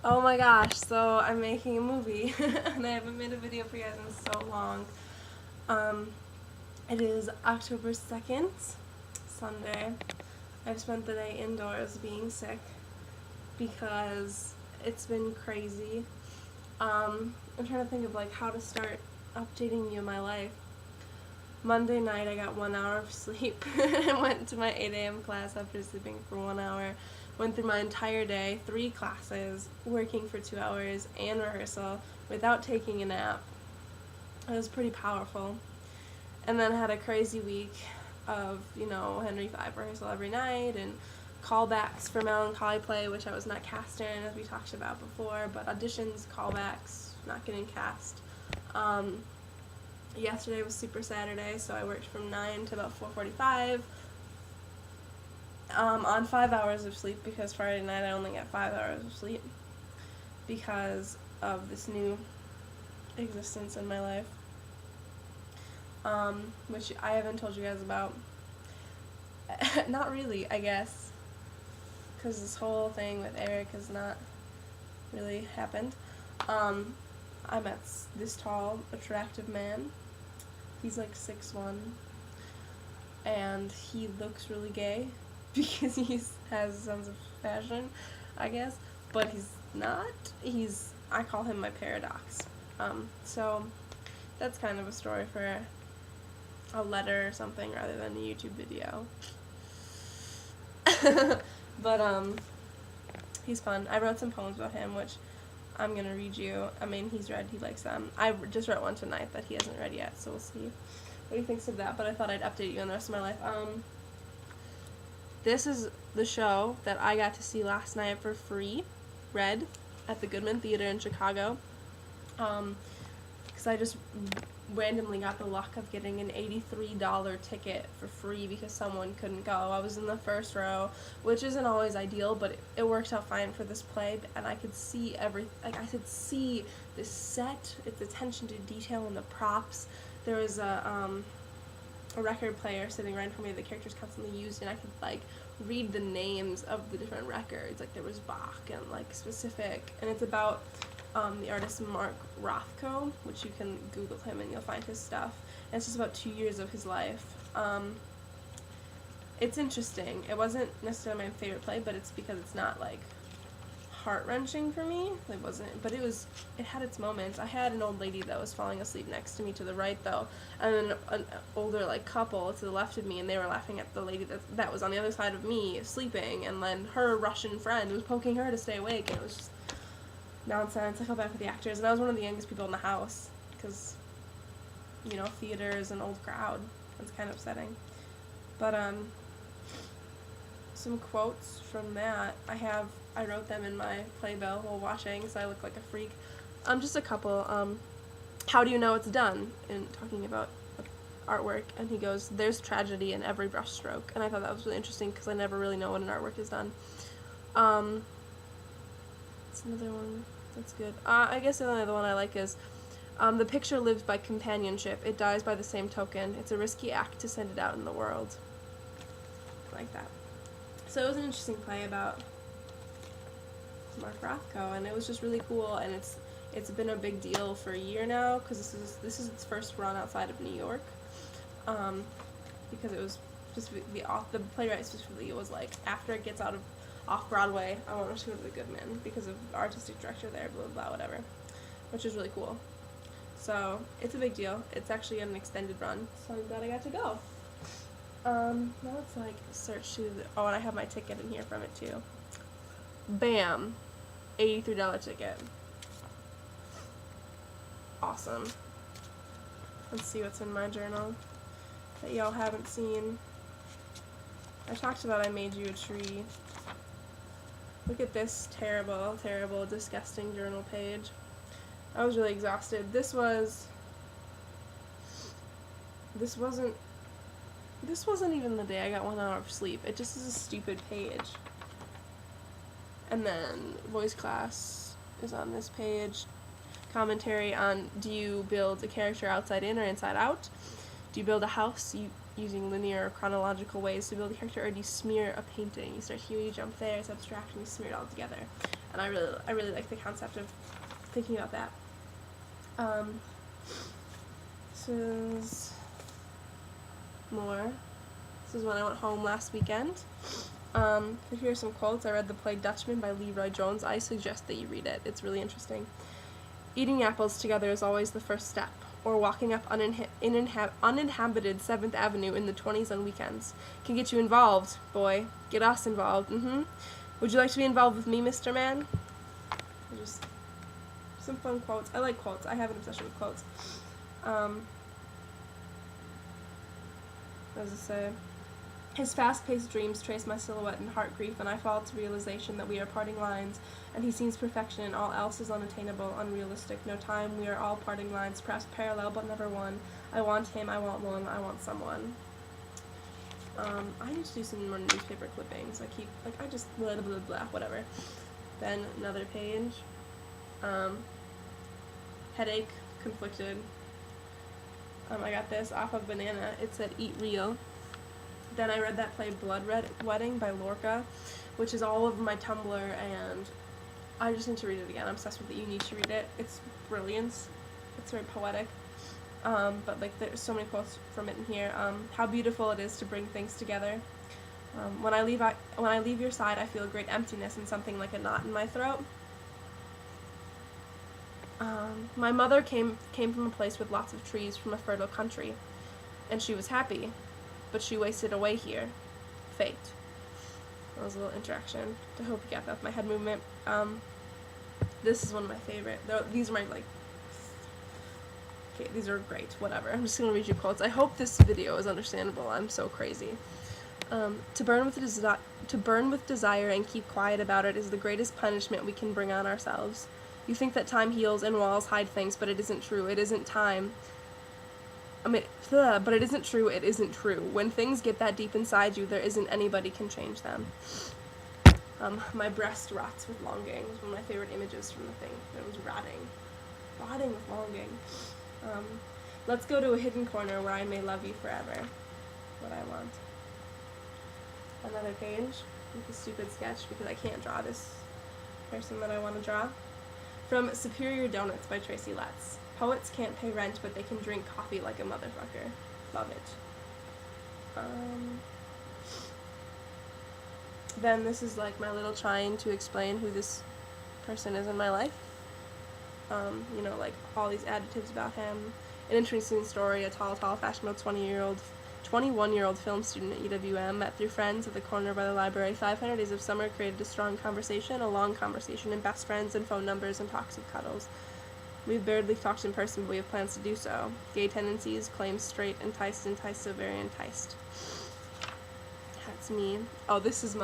Oh my gosh, so I'm making a movie and I haven't made a video for you guys in so long. Um, it is October 2nd, Sunday. I've spent the day indoors being sick because it's been crazy. I'm trying to think of like how to start updating you in my life. Monday night I got 1 hour of sleep. I went to my 8 a.m. class after sleeping for 1 hour. Went through my entire day, 3 classes, working for 2 hours, and rehearsal without taking a nap. It was pretty powerful. And then had a crazy week of, Henry V rehearsal every night and callbacks for Melancholy Play, which I was not cast in, as we talked about before, but auditions, callbacks, not getting cast. Yesterday was Super Saturday, so I worked from 9 to about 4:45 on 5 hours of sleep because Friday night I only got 5 hours of sleep because of this new existence in my life, which I haven't told you guys about. Not really, I guess, because this whole thing with Eric has not really happened. I met this tall, attractive man. He's like 6'1", and he looks really gay because he has a sense of fashion, I guess, but he's not. I call him my paradox. So that's kind of a story for a letter or something rather than a YouTube video. But he's fun. I wrote some poems about him, which I'm gonna read you. I mean, he's read, he likes them. I just wrote one tonight that he hasn't read yet, so we'll see what he thinks of that, but I thought I'd update you on the rest of my life. This is the show that I got to see last night for free, Red, at the Goodman Theater in Chicago, because I just randomly got the luck of getting an $83 ticket for free because someone couldn't go. I was in the first row, which isn't always ideal, but it worked out fine for this play, and I could see I could see the set, its attention to detail and the props. There was a record player sitting right in front of me that the characters constantly used, and I could read the names of the different records. Like there was Bach and specific, and it's about the artist Mark Rothko, which you can Google him and you'll find his stuff. And it's just about 2 years of his life. It's interesting. It wasn't necessarily my favorite play, but it's because it's not heart-wrenching for me. It wasn't, but it had its moments. I had an old lady that was falling asleep next to me to the right, though, and then an older couple to the left of me, and they were laughing at the lady that was on the other side of me sleeping, and then her Russian friend was poking her to stay awake, and it was just nonsense. I felt bad for the actors, and I was one of the youngest people in the house because theater is an old crowd. It's kind of upsetting. But some quotes from that I wrote them in my playbill while watching, so I look like a freak. Just a couple. How do you know it's done? In talking about artwork, and he goes, "There's tragedy in every brushstroke," and I thought that was really interesting because I never really know when an artwork is done. It's another one that's good. I guess the only other one I like is, the picture lives by companionship. It dies by the same token. It's a risky act to send it out in the world. Like that. So it was an interesting play about Mark Rothko, and it was just really cool, and it's been a big deal for a year now because this is its first run outside of New York, because it was just the playwright specifically was after it gets out of off Broadway, I want to go to the Goodman because of the artistic director there, blah blah blah, whatever, which is really cool. So it's a big deal. It's actually an extended run, so I'm glad I got to go. Now let's search to and I have my ticket in here from it too. Bam, $83 ticket. Awesome. Let's see what's in my journal that y'all haven't seen. I talked about I made you a tree. Look at this terrible, terrible, disgusting journal page. I was really exhausted. This wasn't even the day I got 1 hour of sleep. It just is a stupid page. And then voice class is on this page. Commentary on, do you build a character outside in or inside out? Do you build a house using linear or chronological ways to build a character, or do you smear a painting? You start here, you jump there, it's abstract, and you smear it all together. and I really like the concept of thinking about that. This is more. This is when I went home last weekend. Here are some quotes. I read the play Dutchman by Leroy Jones. I suggest that you read it. It's really interesting. Eating apples together is always the first step, or walking up uninhabited 7th Avenue in the 20s on weekends. Can get you involved, boy. Get us involved. Would you like to be involved with me, Mr. Man? Just some fun quotes. I like quotes. I have an obsession with quotes. What does it say? His fast-paced dreams trace my silhouette in heart grief, and I fall to realization that we are parting lines, and he sees perfection, and all else is unattainable, unrealistic. No time, we are all parting lines, perhaps parallel, but never one. I want him, I want one, I want someone. I need to do some more newspaper clippings. I just blah, blah, blah, whatever. Then another page. Headache, conflicted. I got this off of Banana. It said, eat real. Then I read that play Blood Red Wedding by Lorca, which is all over my Tumblr, and I just need to read it again. I'm obsessed with it. You need to read it. It's brilliant. It's very poetic. But like there's so many quotes from it in here. How beautiful it is to bring things together. When I leave your side, I feel a great emptiness and something like a knot in my throat. My mother came from a place with lots of trees from a fertile country, and she was happy. But she wasted away here. Fate. That was a little interaction. I hope you got that with my head movement. This is one of my favorite. These are my, okay, these are great. Whatever. I'm just going to read you quotes. I hope this video is understandable. I'm so crazy. To burn with desire and keep quiet about it is the greatest punishment we can bring on ourselves. You think that time heals and walls hide things, but it isn't true. It isn't time. But it isn't true, it isn't true. When things get that deep inside you, there isn't anybody can change them. My breast rots with longing. It was one of my favorite images from the thing. It was rotting with longing. Let's go to a hidden corner where I may love you forever. What I want. Another page with a stupid sketch because I can't draw this person that I want to draw. From Superior Donuts by Tracy Letts. Poets can't pay rent, but they can drink coffee like a motherfucker. Love it. Then this is like my little trying to explain who this person is in my life. You know, like all these adjectives about him. An interesting story, a tall, fashionable 21-year-old film student at UWM met through friends at the corner by the library. 500 days of summer created a strong conversation, a long conversation, and best friends and phone numbers and talks of cuddles. We've barely talked in person, but we have plans to do so. Gay tendencies, claims straight, enticed, so very enticed. That's me. Oh, this is